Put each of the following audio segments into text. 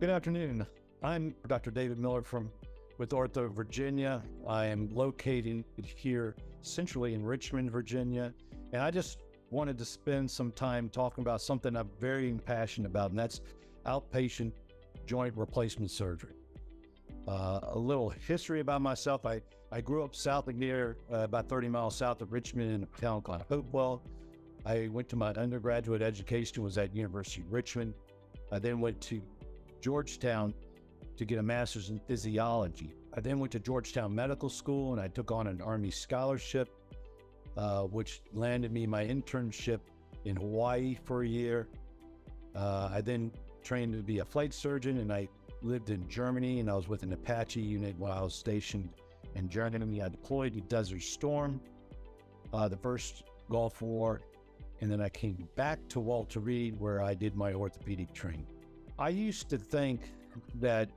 Good afternoon. I'm Dr. David Miller with OrthoVirginia. I am located here centrally in Richmond, Virginia, and I just wanted to spend some time talking about something I'm very passionate about, and that's outpatient joint replacement surgery. A little history about myself. I grew up south of here, about 30 miles south of Richmond in a town called Hopewell. I went to my undergraduate education, was at University of Richmond. I then went to Georgetown to get a master's in physiology. I then went to Georgetown Medical School and I took on an Army scholarship, which landed me my internship in Hawaii for a year. I then trained to be a flight surgeon and I lived in Germany, and I was with an Apache unit while I was stationed in Germany. I deployed to Desert Storm, the first Gulf War, and then I came back to Walter Reed where I did my orthopedic training. I used to think that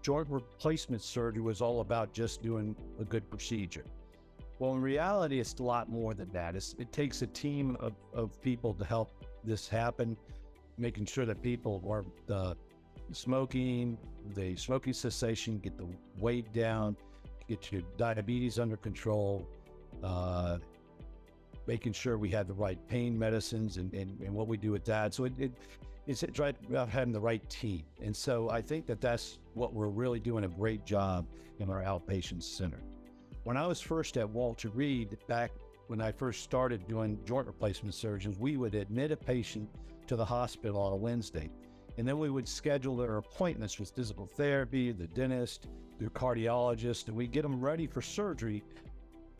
joint replacement surgery was all about just doing a good procedure. Well, in reality, it's a lot more than that. It takes a team of people to help this happen, making sure that people are the smoking cessation, get the weight down, get your diabetes under control, making sure we have the right pain medicines and what we do with that. So it's right about having the right team. And so I think that's what we're really doing a great job in our outpatient center. When I was first at Walter Reed, back when I first started doing joint replacement surgeons, we would admit a patient to the hospital on a Wednesday. And then we would schedule their appointments with physical therapy, the dentist, the cardiologist, and we'd get them ready for surgery.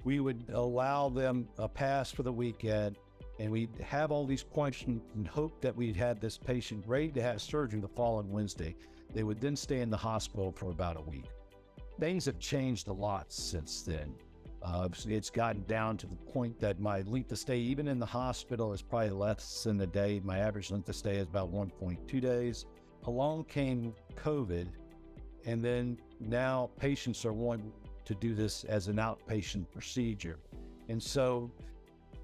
We would allow them a pass for the weekend, and we'd have all these appointments and hope that we'd had this patient ready to have surgery the following Wednesday. They would then stay in the hospital for about a week. Things have changed a lot since then. It's gotten down to the point that my length of stay, even in the hospital, is probably less than a day. My average length of stay is about 1.2 days. Along came COVID, and then now patients are wanting to do this as an outpatient procedure. And so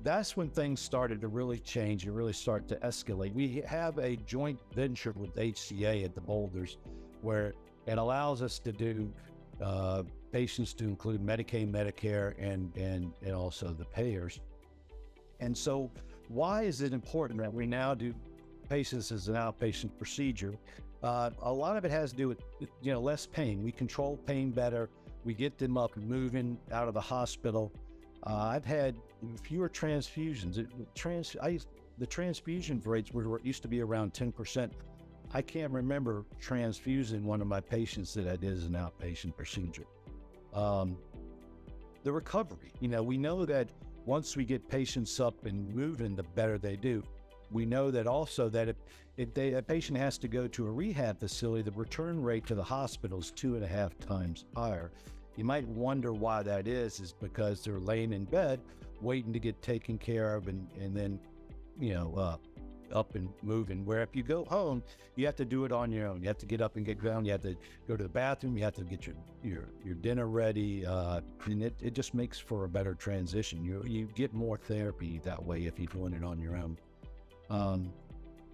that's when things started to really change and really start to escalate. We have a joint venture with HCA at the Boulders where it allows us to do patients to include Medicaid, Medicare, and also the payers. And so why is it important that we now do patients as an outpatient procedure? A lot of it has to do with less pain. We control pain better. We get them up and moving out of the hospital. I've had fewer transfusions. The transfusion rates used to be around 10%. I can't remember transfusing one of my patients that I did as an outpatient procedure. The recovery, we know that once we get patients up and moving, the better they do. We know that also that if a patient has to go to a rehab facility, the return rate to the hospital is 2.5 times higher. You might wonder why that is because they're laying in bed waiting to get taken care of and then, up and moving. Where if you go home, you have to do it on your own. You have to get up and get down. You have to go to the bathroom. You have to get your dinner ready. And it just makes for a better transition. You get more therapy that way if you're doing it on your own.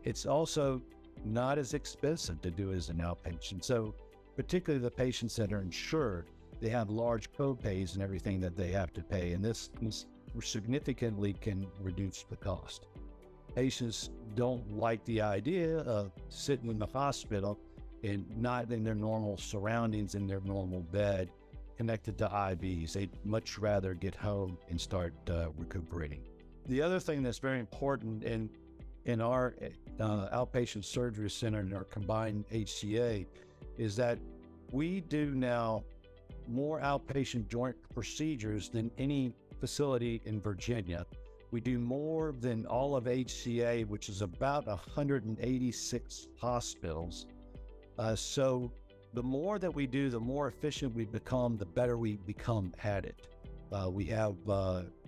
It's also not as expensive to do as an outpatient. So particularly the patients that are insured, they have large co-pays and everything that they have to pay. And this significantly can reduce the cost. Patients don't like the idea of sitting in the hospital and not in their normal surroundings, in their normal bed, connected to IVs. They'd much rather get home and start recuperating. The other thing that's very important in our outpatient surgery center and our combined HCA is that we do now more outpatient joint procedures than any facility in Virginia. We do more than all of HCA, which is about 186 hospitals. So the more that we do, the more efficient we become, the better we become at it. We have,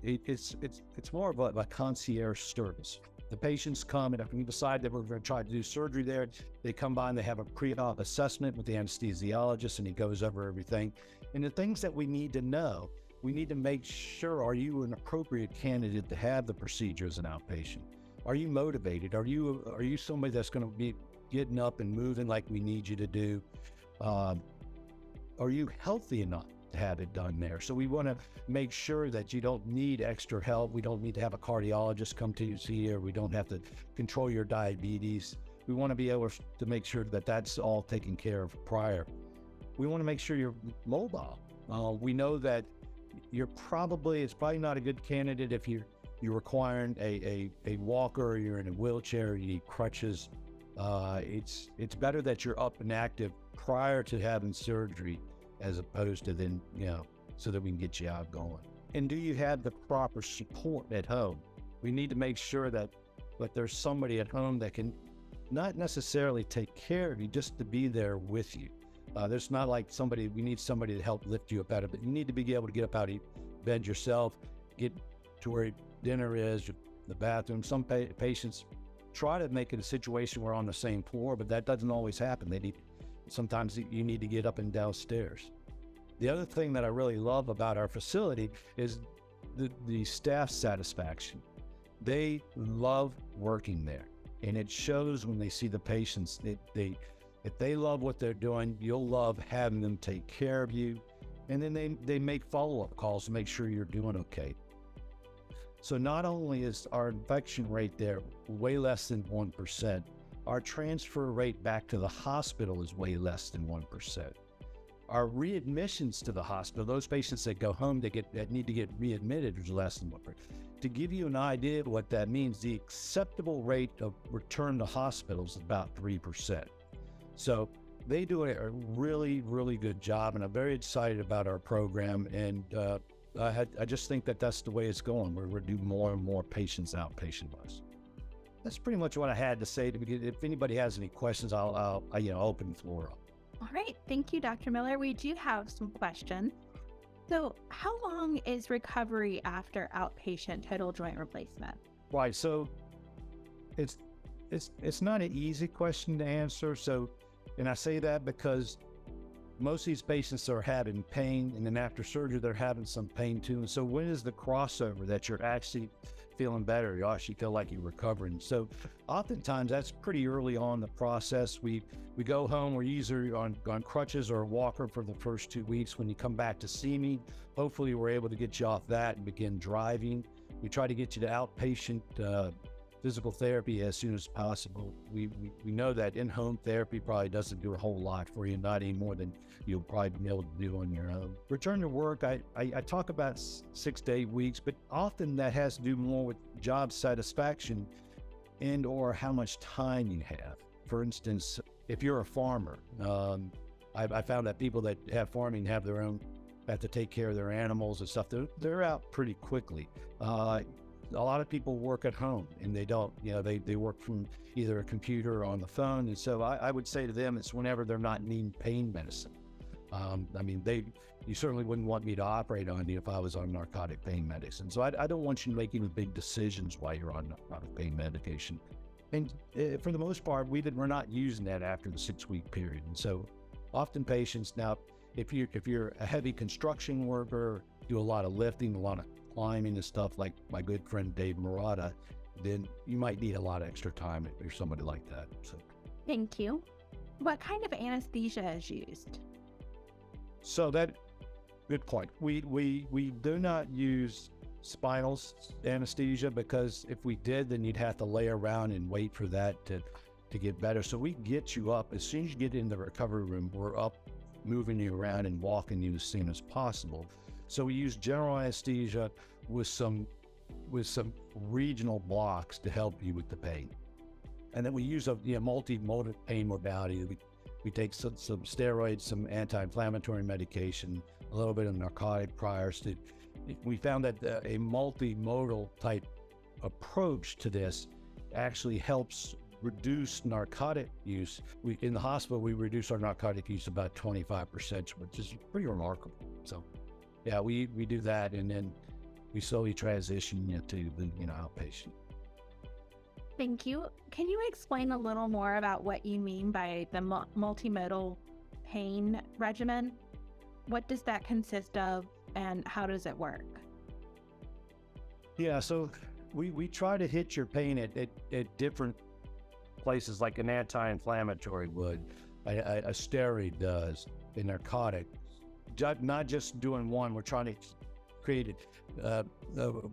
it's more of a concierge service. The patients come, and if we decide that we're going to try to do surgery there, they come by and they have a pre-op assessment with the anesthesiologist, and he goes over everything. And the things that we need to know, we need to make sure, are you an appropriate candidate to have the procedure as an outpatient? Are you motivated? Are you somebody that's going to be getting up and moving like we need you to do? Are you healthy enough to have it done there? So we want to make sure that you don't need extra help. We don't need to have a cardiologist come to you see, or we don't have to control your diabetes. We want to be able to make sure that that's all taken care of prior. We want to make sure you're mobile. We know that it's probably not a good candidate if you're requiring a walker, or you're in a wheelchair, you need crutches. It's better that you're up and active prior to having surgery, as opposed to then, so that we can get you out going. And do you have the proper support at home? We need to make sure that there's somebody at home that can not necessarily take care of you, just to be there with you. There's not like we need somebody to help lift you up out of it. You need to be able to get up out of bed yourself, get to where dinner is, the bathroom. Some patients try to make it a situation where we're on the same floor, but that doesn't always happen. Sometimes you need to get up and downstairs. The other thing that I really love about our facility is the staff satisfaction. They love working there, and it shows when they see the patients. If they love what they're doing, you'll love having them take care of you. And then they make follow-up calls to make sure you're doing okay. So not only is our infection rate there way less than 1%, our transfer rate back to the hospital is way less than 1%. Our readmissions to the hospital, those patients that go home that need to get readmitted, is less than 1%. To give you an idea of what that means, the acceptable rate of return to hospitals is about 3%. So they do a really, really good job, and I'm very excited about our program. And I just think that that's the way it's going. We're doing more and more patients outpatient-wise. That's pretty much what I had to say. If anybody has any questions, I'll open the floor up. All right. Thank you, Dr. Miller. We do have some questions. So how long is recovery after outpatient total joint replacement? Right. So it's not an easy question to answer. And I say that because most of these patients are having pain, and then after surgery, they're having some pain too. And so when is the crossover that you're actually feeling better? You actually feel like you're recovering. So oftentimes that's pretty early on the process. We go home, we're either on crutches or a walker for the first 2 weeks. When you come back to see me, hopefully we're able to get you off that and begin driving. We try to get you to outpatient physical therapy as soon as possible. We know that in-home therapy probably doesn't do a whole lot for you, not any more than you'll probably be able to do on your own. Return to work, I talk about 6 to 8 weeks, but often that has to do more with job satisfaction and or how much time you have. For instance, if you're a farmer, I found that people that have farming have to take care of their animals and stuff. They're out pretty quickly. A lot of people work at home, and they don't, they work from either a computer or on the phone. And so I would say to them, it's whenever they're not needing pain medicine. You certainly wouldn't want me to operate on you if I was on narcotic pain medicine. So I don't want you making the big decisions while you're on narcotic pain medication. And for the most part, we're not using that after the 6-week period. And so often patients, now, if you're a heavy construction worker, do a lot of lifting, a lot of climbing and stuff, like my good friend Dave Murata, then you might need a lot of extra time if you're somebody like that. So, thank you. What kind of anesthesia is used? So good point. We do not use spinal anesthesia, because if we did, then you'd have to lay around and wait for that to get better. So we get you up as soon as you get in the recovery room. We're up, moving you around and walking you as soon as possible. So we use general anesthesia with some regional blocks to help you with the pain. And then we use a multimodal pain modality. We take some steroids, some anti-inflammatory medication, a little bit of narcotic priors. We found that a multimodal type approach to this actually helps reduce narcotic use. In the hospital, we reduce our narcotic use about 25%, which is pretty remarkable. So yeah, we do that, and then we slowly transition you to the outpatient. Thank you. Can you explain a little more about what you mean by the multimodal pain regimen? What does that consist of, and how does it work? Yeah, so we try to hit your pain at different places like an anti-inflammatory would, a steroid does, a narcotic. Not just doing one, we're trying to create a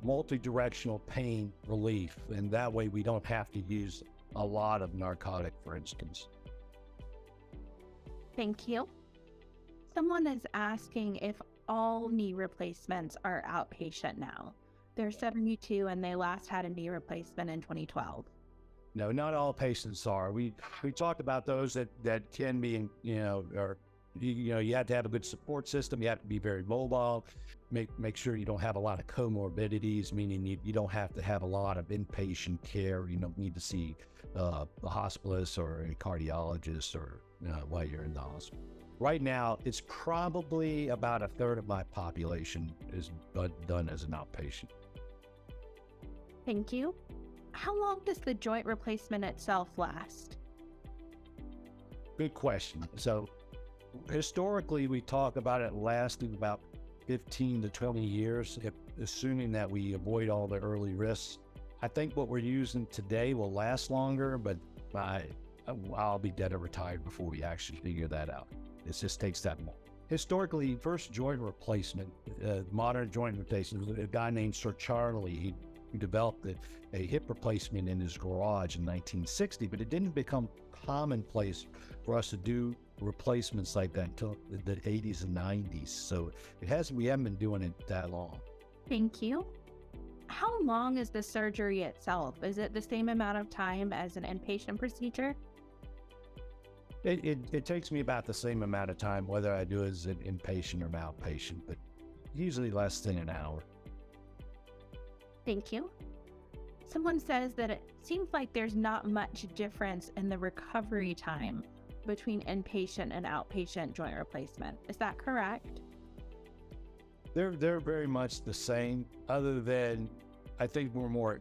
multi-directional pain relief, and that way we don't have to use a lot of narcotic, for instance. Thank you. Someone is asking if all knee replacements are outpatient now. They're 72 and they last had a knee replacement in 2012. No, not all patients are. We talked about those that can be, or you have to have a good support system. You have to be very mobile. Make sure you don't have a lot of comorbidities, meaning you don't have to have a lot of inpatient care. You don't need to see a hospitalist or a cardiologist or while you're in the hospital. Right now, it's probably about a third of my population is done as an outpatient. Thank you. How long does the joint replacement itself last? Good question. So historically, we talk about it lasting about 15 to 20 years, assuming that we avoid all the early risks. I think what we're using today will last longer, but I'll be dead or retired before we actually figure that out. It just takes that long. Historically, first joint replacement, modern joint replacement, was a guy named Sir Charlie. He developed a hip replacement in his garage in 1960, but it didn't become commonplace for us to do replacements like that until the 80s and 90s. So we haven't been doing it that long. Thank you. How long is the surgery itself? Is it the same amount of time as an inpatient procedure? It takes me about the same amount of time, whether I do it as an inpatient or outpatient, but usually less than an hour. Thank you. Someone says that it seems like there's not much difference in the recovery time between inpatient and outpatient joint replacement. Is that correct? They're very much the same, other than I think we're more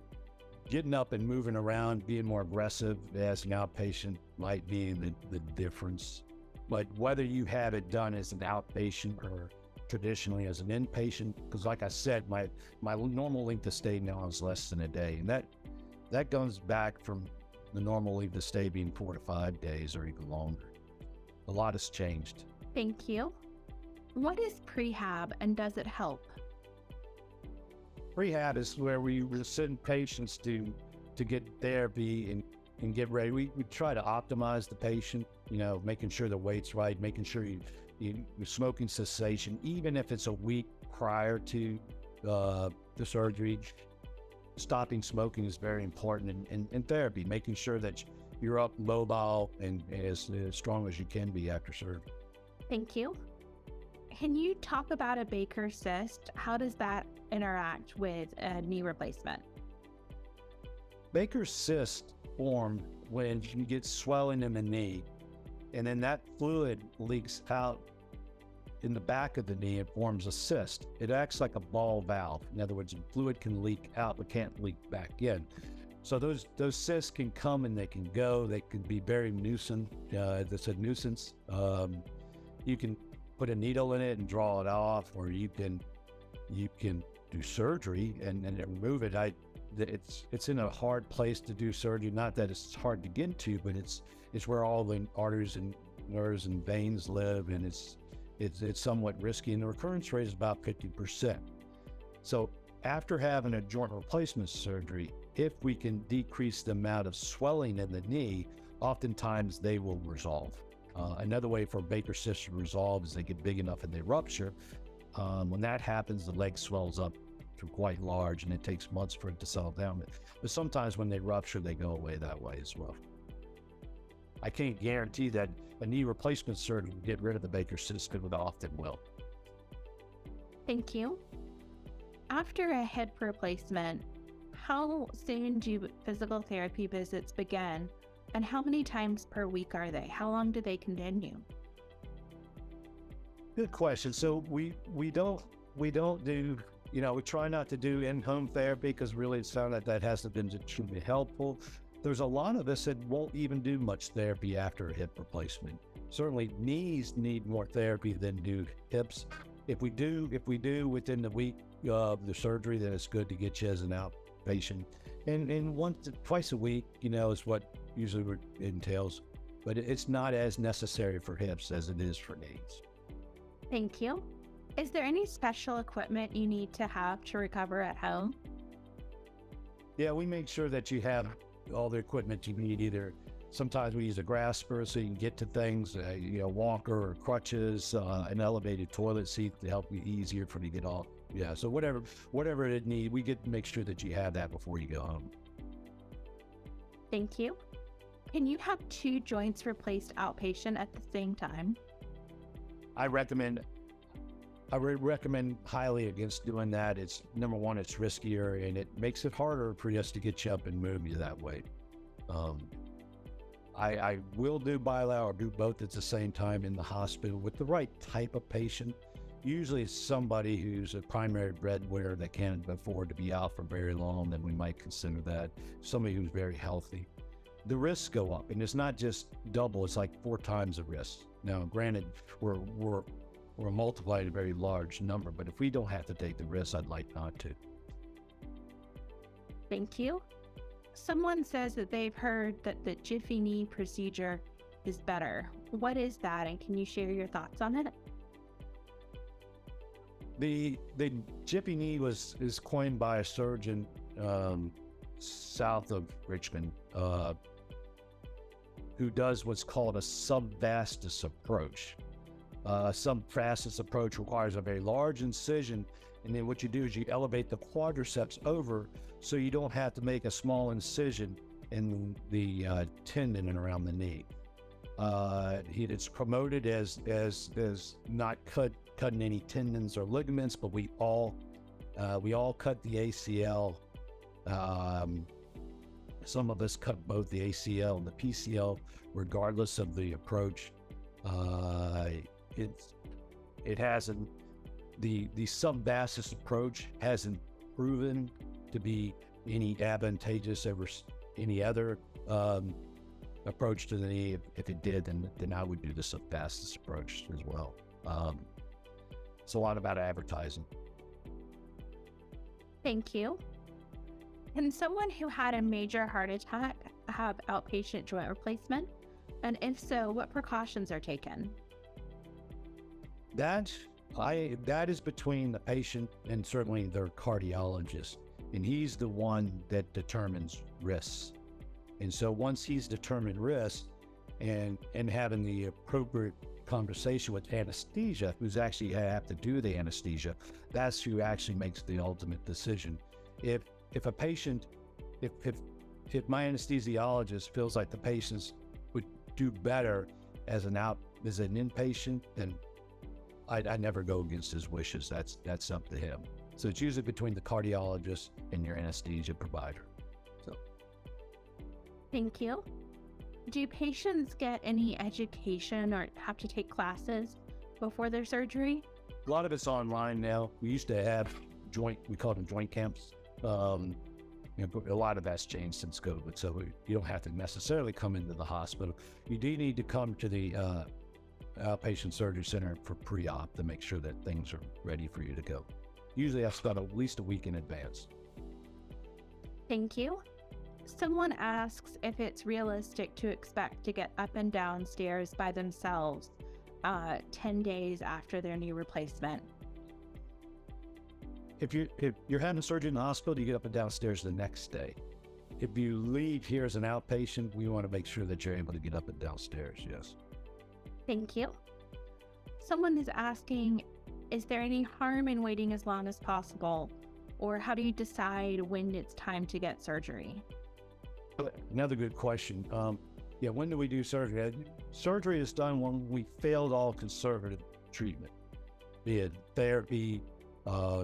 getting up and moving around, being more aggressive as an outpatient might be the difference. But whether you have it done as an outpatient or traditionally as an inpatient, because like I said, my normal length of stay now is less than a day. And that goes back from the normal length of stay being 4 to 5 days or even longer. A lot has changed. Thank you. What is prehab and does it help? Prehab is where we send patients to get therapy and get ready. We try to optimize the patient, making sure the weight's right, making sure you're smoking cessation, even if it's a week prior to the surgery. Stopping smoking is very important in therapy, making sure that you're up mobile and as strong as you can be after surgery. Thank you. Can you talk about a Baker cyst? How does that interact with a knee replacement? Baker's cyst form when you get swelling in the knee, and then that fluid leaks out in the back of the knee and forms a cyst. It acts like a ball valve. In other words, fluid can leak out but can't leak back in. So those cysts can come and they can go. They can be very nuisance. That's a nuisance. You can put a needle in it and draw it off, or you can do surgery and remove it. It's in a hard place to do surgery. Not that it's hard to get to, but it's where all the arteries and nerves and veins live, and it's somewhat risky. And the recurrence rate is about 50%. So after having a joint replacement surgery, if we can decrease the amount of swelling in the knee, oftentimes they will resolve. Another way for Baker cysts to resolve is they get big enough and they rupture. When that happens, the leg swells up to quite large, and it takes months for it to settle down. But sometimes when they rupture, they go away that way as well. I can't guarantee that a knee replacement surgery will get rid of the Baker cyst, but it often will. Thank you. After a hip replacement, how soon do physical therapy visits begin? And how many times per week are they? How long do they continue? Good question. So we don't do, we try not to do in-home therapy because really it's found that hasn't been extremely helpful. There's a lot of us that won't even do much therapy after a hip replacement. Certainly knees need more therapy than do hips. If we do within the week of the surgery, then it's good to get you as an outpatient And twice a week, is what usually it entails, but it's not as necessary for hips as it is for knees. Thank you. Is there any special equipment you need to have to recover at home? Yeah, we make sure that you have all the equipment you need. Either sometimes we use a grasper so you can get to things, walker or crutches, an elevated toilet seat to help you easier for you to get off. Yeah, so whatever it need, we make sure that you have that before you go home. Thank you. Can you have two joints replaced outpatient at the same time? I recommend highly against doing that. It's number one, it's riskier and it makes it harder for us to get you up and move you that way. I will do bilateral or do both at the same time in the hospital with the right type of patient. Usually it's somebody who's a primary breadwinner that can't afford to be out for very long, then we might consider that. Somebody who's very healthy. The risks go up, and it's not just double, it's like 4 times the risk. Now, granted, we're multiplying a very large number, but if we don't have to take the risk, I'd like not to. Thank you. Someone says that they've heard that the Jiffy knee procedure is better. What is that, and can you share your thoughts on it? The Jiffy knee is coined by a surgeon south of Richmond who does what's called a subvastus approach. Subvastus approach requires a very large incision, and then what you do is you elevate the quadriceps over so you don't have to make a small incision in the tendon and around the knee. It's promoted as not cutting any tendons or ligaments, but we all cut the ACL. Some of us cut both the ACL and the PCL, regardless of the approach. It hasn't, the subvastus approach hasn't proven to be any advantageous over any other approach to the knee. If it did, then I would do the subvastus approach as well. It's a lot about advertising. Thank you. Can someone who had a major heart attack have outpatient joint replacement? And if so, what precautions are taken? That is between the patient and certainly their cardiologist, and he's the one that determines risks. And so once he's determined risks and having the appropriate conversation with anesthesia, who's actually have to do the anesthesia, that's who actually makes the ultimate decision. If my anesthesiologist feels like the patients would do better as an inpatient, then I never go against his wishes. That's up to him. So it's usually between the cardiologist and your anesthesia provider. So, thank you. Do patients get any education or have to take classes before their surgery? A lot of it's online now. We used to have we call them joint camps. A lot of that's changed since COVID, so you don't have to necessarily come into the hospital. You do need to come to the outpatient surgery center for pre-op to make sure that things are ready for you to go. Usually that's about at least a week in advance. Thank you. Someone asks if it's realistic to expect to get up and down stairs by themselves 10 days after their knee replacement. If you're having surgery in the hospital, you get up and down stairs the next day. If you leave here as an outpatient, we want to make sure that you're able to get up and down stairs, yes. Thank you. Someone is asking, is there any harm in waiting as long as possible? Or how do you decide when it's time to get surgery? Another good question. When do we do surgery? Surgery is done when we failed all conservative treatment, be it therapy,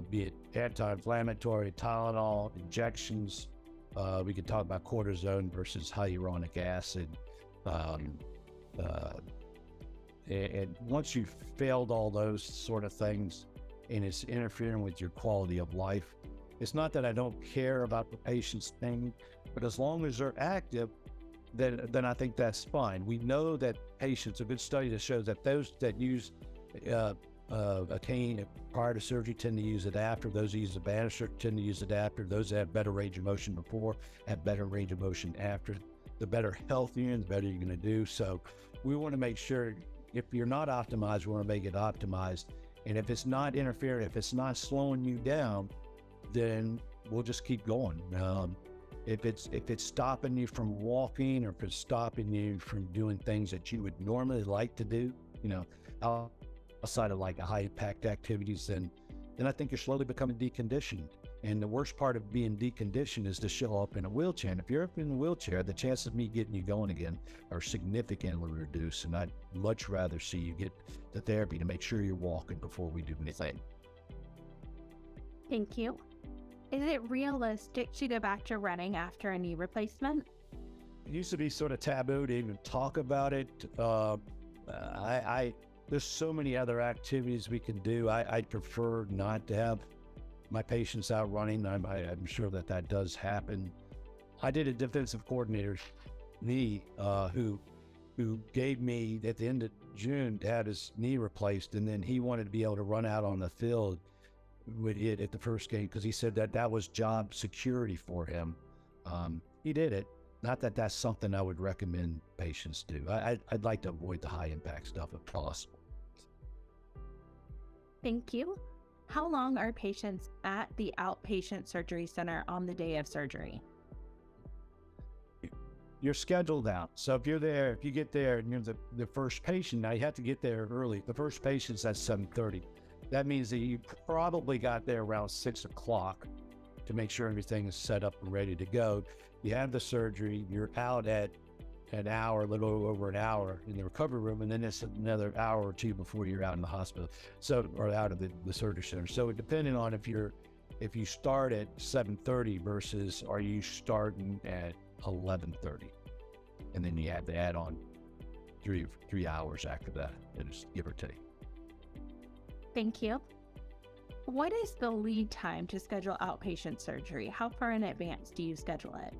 be it anti-inflammatory, Tylenol, injections. We could talk about cortisone versus hyaluronic acid. And once you've failed all those sort of things and it's interfering with your quality of life, it's not that I don't care about the patient's pain, but as long as they're active, then I think that's fine. We know that patients, a good study that shows that those that use a cane prior to surgery tend to use it after. Those who use the banister tend to use it after. Those that have better range of motion before have better range of motion after. The better health you're in, the better you're going to do. So we want to make sure if you're not optimized, we want to make it optimized. And if it's not interfering, if it's not slowing you down, then we'll just keep going. If it's stopping you from walking, or if it's stopping you from doing things that you would normally like to do, outside of like a high impact activities, then I think you're slowly becoming deconditioned. And the worst part of being deconditioned is to show up in a wheelchair. And if you're up in a wheelchair, the chances of me getting you going again are significantly reduced. And I'd much rather see you get the therapy to make sure you're walking before we do anything. Thank you. Is it realistic to go back to running after a knee replacement? It used to be sort of taboo to even talk about it. There's so many other activities we can do. I'd prefer not to have my patients out running. I'm sure that does happen. I did a defensive coordinator's knee who gave me at the end of June to have his knee replaced, and then he wanted to be able to run out on the field with it at the first game because he said that was job security for him. He did it. Not that that's something I would recommend patients do. I'd like to avoid the high impact stuff if possible. Thank you. How long are patients at the outpatient surgery center on the day of surgery? You're scheduled out. So if you get there and you're the first patient, now you have to get there early. The first patient's at 7:30. That means that you probably got there around 6 o'clock to make sure everything is set up and ready to go. You have the surgery, you're out at an hour, a little over an hour in the recovery room, and then it's another hour or two before you're out in the hospital, or out of the surgery center. So depending on if you start at 7:30 versus are you starting at 11:30, and then you have to add on three hours after that, just give or take. Thank you. What is the lead time to schedule outpatient surgery? How far in advance do you schedule it?